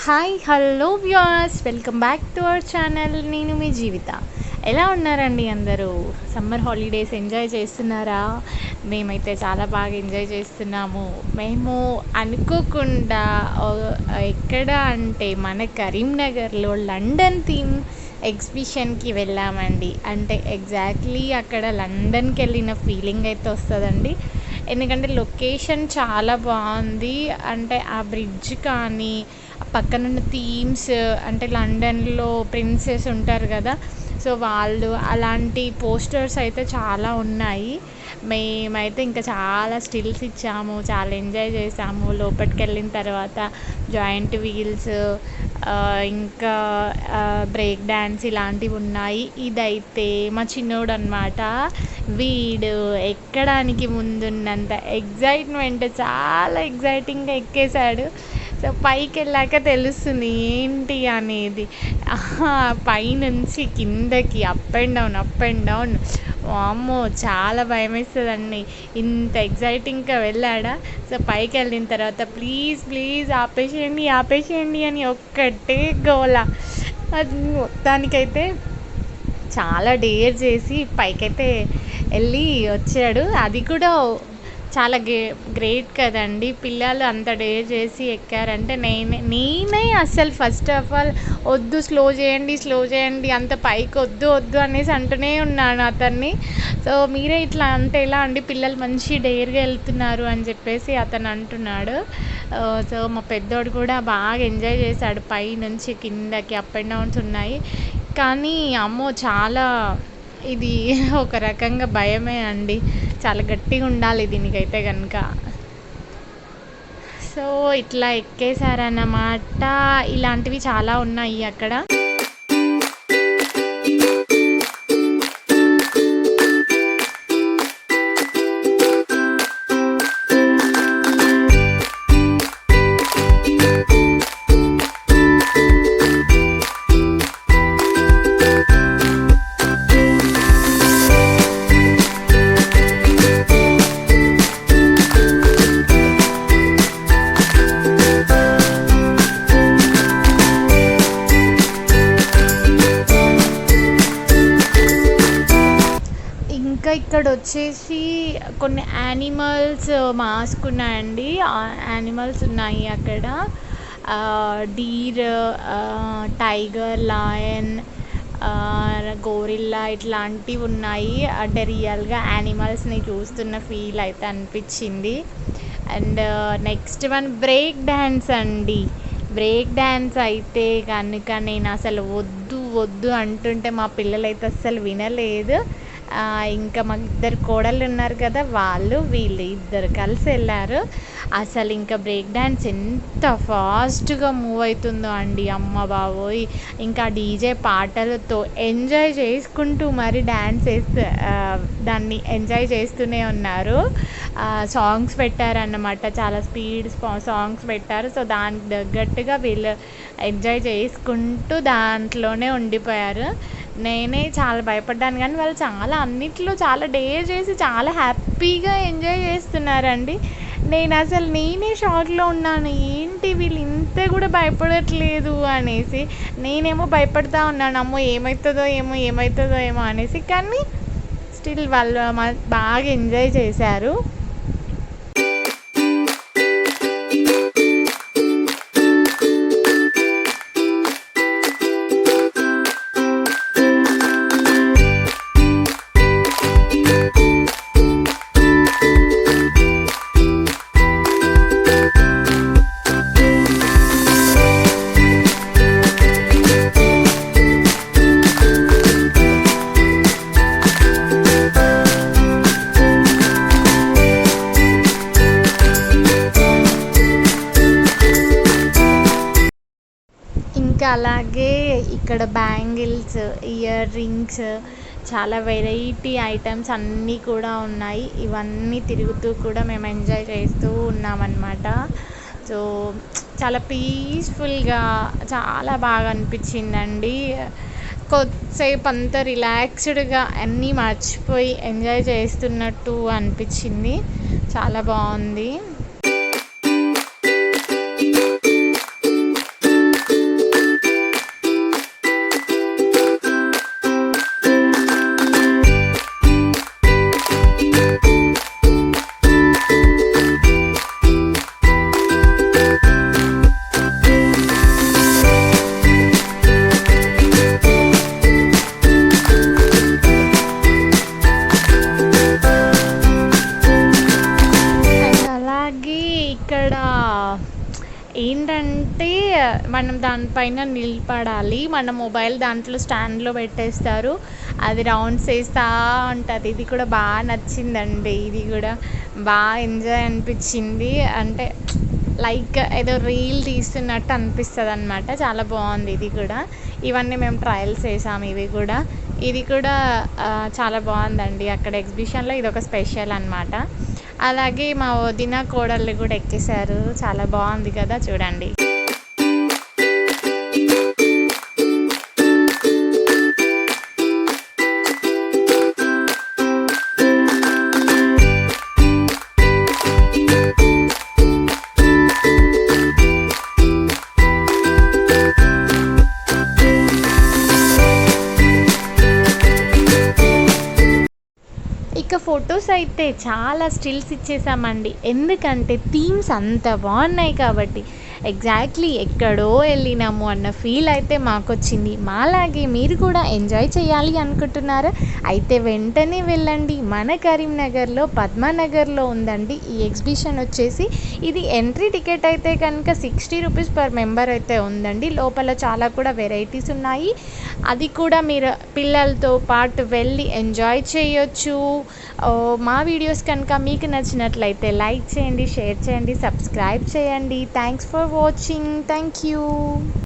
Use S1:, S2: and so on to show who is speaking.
S1: Hi hello viewers, welcome back to our channel. నేను మీ జీవిత. ఎలా ఉన్నారండి అందరూ? సమ్మర్ హాలిడేస్ ఎంజాయ్ చేస్తున్నారా? మేమైతే చాలా బాగా ఎంజాయ్ చేస్తున్నాము. మేము అనుకోకుండా ఎక్కడ అంటే మన కరీంనగర్లో లండన్ థీమ్ ఎగ్జిబిషన్కి వెళ్ళామండి. అంటే ఎగ్జాక్ట్లీ అక్కడ లండన్కి వెళ్ళిన ఫీలింగ్ అయితే వస్తుందండి. ఎందుకంటే లొకేషన్ చాలా బాగుంది. అంటే ఆ బ్రిడ్జ్ కానీ పక్కనున్న థీమ్స్, అంటే లండన్లో ప్రిన్సెస్ ఉంటారు కదా, సో వాళ్ళు అలాంటి పోస్టర్స్ అయితే చాలా ఉన్నాయి. మేమైతే ఇంకా చాలా స్టిల్స్ ఇచ్చాము, చాలా ఎంజాయ్ చేసాము. లోపలికి వెళ్ళిన తర్వాత జాయింట్ వీల్స్, ఇంకా బ్రేక్ డ్యాన్స్ ఇలాంటివి ఉన్నాయి. ఇదైతే మా చిన్నోడు అనమాట. వీడు ఎక్కడానికి ముందున్నంత ఎగ్జైట్మెంట్, చాలా ఎగ్జైటింగ్గా ఎక్కేశాడు. సో పైకి వెళ్ళాక తెలుస్తుంది ఏంటి అనేది. పైనుంచి కిందకి అప్ అండ్ డౌన్ వామ్మో చాలా భయం వేస్తుందండి. ఇంత ఎగ్జైటింగ్గా వెళ్ళాడా. సో పైకి వెళ్ళిన తర్వాత ప్లీజ్ ఆపేసేయండి అని ఒక్కటే గోల. అది మొత్తానికైతే చాలా డేర్ చేసి పైకైతే వెళ్ళి వచ్చాడు. అది కూడా చాలా గ్రేట్ కదండి. పిల్లలు అంత డేర్ చేసి ఎక్కారంటే నేనే అస్సలు ఫస్ట్ ఆఫ్ ఆల్ వద్దు, స్లో చేయండి, అంత పైకి వద్దు అనేసి అంటూనే ఉన్నాను అతన్ని. సో మీరే ఇట్లా అంటే ఎలా అండి, పిల్లలు మంచి డేర్గా వెళ్తున్నారు అని చెప్పేసి అతను అంటున్నాడు. సో మా పెద్దోడు కూడా బాగా ఎంజాయ్ చేశాడు. పై నుంచి కిందకి అప్ అండ్ డౌన్స్ ఉన్నాయి. కానీ అమ్మో చాలా ఇది ఒక రకంగా భయమే అండి. చాలా గట్టిగా ఉండాలి దీనికైతే కనుక. సో ఇట్లా ఎక్కేశారన్నమాట. ఇలాంటివి చాలా ఉన్నాయి అక్కడ. ఇంకా ఇక్కడ వచ్చేసి కొన్ని యానిమల్స్ మాస్క్ ఉన్నాయండి. యానిమల్స్ ఉన్నాయి అక్కడ. డీర్, టైగర్, లయన్, గోరిల్లా ఇట్లాంటివి ఉన్నాయి. అంటే రియల్గా యానిమల్స్ని చూస్తున్న ఫీల్ అయితే అనిపించింది. And next one break dance అండి. బ్రేక్ డ్యాన్స్ అయితే కనుక నేను అసలు వద్దు అంటుంటే మా పిల్లలు అయితే అస్సలు వినలేదు. ఇంకా మా ఇద్దరు కోడళ్ళు ఉన్నారు కదా, వీళ్ళు ఇద్దరు కలిసి వెళ్ళారు. అసలు ఇంకా బ్రేక్ డ్యాన్స్ ఎంత ఫాస్ట్గా మూవ్ అవుతుందో అండి, అమ్మ బాబోయ్. ఇంకా డీజే పాటలతో ఎంజాయ్ చేసుకుంటూ మరి డ్యాన్స్ దాన్ని ఎంజాయ్ చేస్తూనే ఉన్నారు. సాంగ్స్ పెట్టారన్నమాట, చాలా స్పీడ్ సాంగ్స్ పెట్టారు. సో దానికి తగ్గట్టుగా వీళ్ళు ఎంజాయ్ చేసుకుంటూ దాంట్లోనే ఉండిపోయారు. నేనే చాలా భయపడ్డాను, కానీ వాళ్ళు చాలా అన్నిట్లో చాలా డేర్ చేసి చాలా హ్యాపీగా ఎంజాయ్ చేస్తున్నారండి. నేనే షాక్లో ఉన్నాను, ఏంటి వీళ్ళు ఇంత కూడా భయపడట్లేదు అనేసి. నేనేమో భయపడతా ఉన్నాను, అమ్మో ఏమవుతుందో ఏమో అనేసి. కానీ స్టిల్ వాళ్ళు బాగా ఎంజాయ్ చేశారు. ఇంకా అలాగే ఇక్కడ బ్యాంగిల్స్, ఇయర్ రింగ్స్, చాలా వెరైటీ ఐటమ్స్ అన్నీ కూడా ఉన్నాయి. ఇవన్నీ తిరుగుతూ కూడా మేము ఎంజాయ్ చేస్తూ ఉన్నామన్నమాట. సో చాలా పీస్ఫుల్గా చాలా బాగా అనిపించిందండి. కొద్దిసేపు అంతా రిలాక్స్డ్గా అన్నీ మర్చిపోయి ఎంజాయ్ చేస్తున్నట్టు అనిపించింది. చాలా బాగుంది. అంటే మనం దానిపైన నిలబడాలి. మన మొబైల్ దాంట్లో స్టాండ్‌లో పెట్టేస్తారు. అది రౌండ్స్ ఏస్తా ఉంటది. ఇది కూడా నచ్చిందండి. ఇది కూడా ఎంజాయ్ అనిపిచ్చింది. అంటే లైక్ ఏదో రీల్ తీస్తున్నట్టు అనిపిస్తదనమాట. చాలా బాగుంది ఇది కూడా. ఇవన్నీ మేము ట్రయల్స్ చేసాము ఇవి కూడా. ఇది కూడా చాలా బాగుందండి. అక్కడ ఎగ్జిబిషన్‌లో ఇదొక స్పెషల్ అనమాట. అలాగే మా వదిన, కోడళ్ళు కూడా ఎక్కేశారు. చాలా బాగుంది కదా చూడండి. ఇక ఫొటోస్ అయితే చాలా స్టిల్స్ ఇచ్చేసామండి. ఎందుకంటే థీమ్స్ అంత బాగున్నాయి కాబట్టి. ఎగ్జాక్ట్లీ ఎక్కడో వెళ్ళినాము అన్న ఫీల్ అయితే మాకొచ్చింది. మాలాగే మీరు కూడా ఎంజాయ్ చేయాలి అనుకుంటున్నారా? అయితే వెంటనే వెళ్ళండి. మన కరీంనగర్లో పద్మానగర్లో ఉందండి ఈ ఎగ్జిబిషన్ వచ్చేసి. ఇది ఎంట్రీ టికెట్ అయితే కనుక 60 రూపీస్ పర్ మెంబర్ అయితే ఉందండి. లోపల చాలా కూడా వెరైటీస్ ఉన్నాయి. అది కూడా మీరు పిల్లలతో పాటు వెళ్ళి ఎంజాయ్ చేయొచ్చు. మా వీడియోస్ కనుక మీకు నచ్చినట్లయితే లైక్ చేయండి, షేర్ చేయండి, సబ్స్క్రైబ్ చేయండి. Thanks for watching. Thank you.